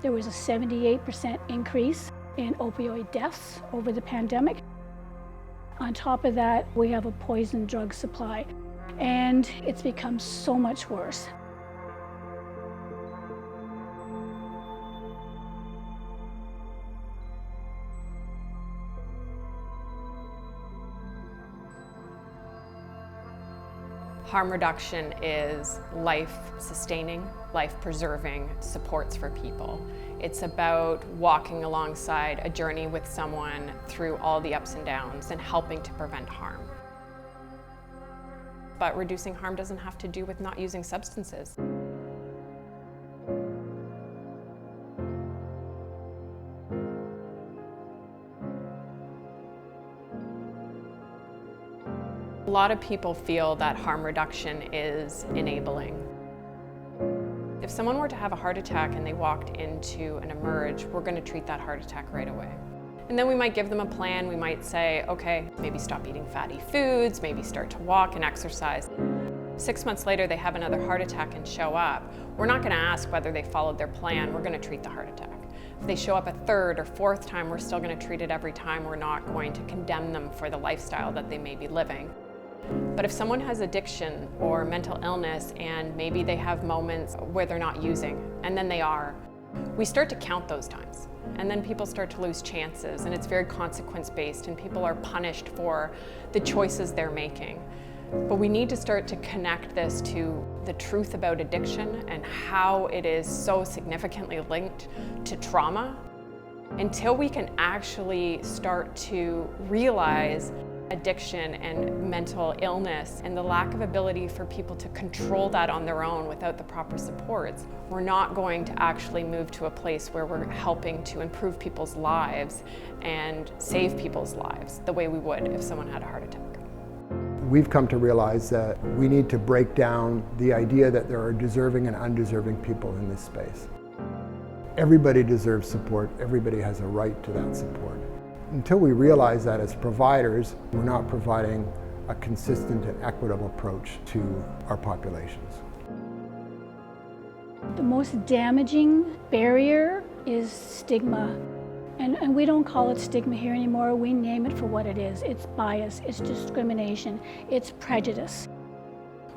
There was a 78% increase in opioid deaths over the pandemic. On top of that, we have a poison drug supply, and it's become so much worse. Harm reduction is life-sustaining, life-preserving supports for people. It's about walking alongside a journey with someone through all the ups and downs and helping to prevent harm. But reducing harm doesn't have to do with not using substances. A lot of people feel that harm reduction is enabling. If someone were to have a heart attack and they walked into an Emerge, we're going to treat that heart attack right away. And then we might give them a plan. We might say, okay, maybe stop eating fatty foods, maybe start to walk and exercise. 6 months later, they have another heart attack and show up. We're not going to ask whether they followed their plan. We're going to treat the heart attack. If they show up a third or fourth time, we're still going to treat it every time. We're not going to condemn them for the lifestyle that they may be living. But if someone has addiction or mental illness and maybe they have moments where they're not using, and then they are, we start to count those times. And then people start to lose chances, and it's very consequence-based, and people are punished for the choices they're making. But we need to start to connect this to the truth about addiction and how it is so significantly linked to trauma. Until we can actually start to realize addiction and mental illness and the lack of ability for people to control that on their own without the proper supports, we're not going to actually move to a place where we're helping to improve people's lives and save people's lives the way we would if someone had a heart attack. We've come to realize that we need to break down the idea that there are deserving and undeserving people in this space. Everybody deserves support. Everybody has a right to that support. Until we realize that as providers, we're not providing a consistent and equitable approach to our populations. The most damaging barrier is stigma. And we don't call it stigma here anymore. We name it for what it is. It's bias, it's discrimination, it's prejudice.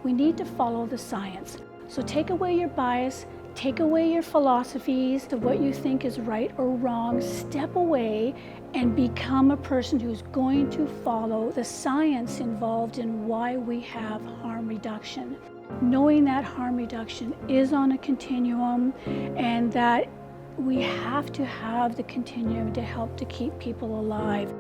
We need to follow the science. So take away your bias, take away your philosophies of what you think is right or wrong, step away and become a person who's going to follow the science involved in why we have harm reduction. Knowing that harm reduction is on a continuum and that we have to have the continuum to help to keep people alive.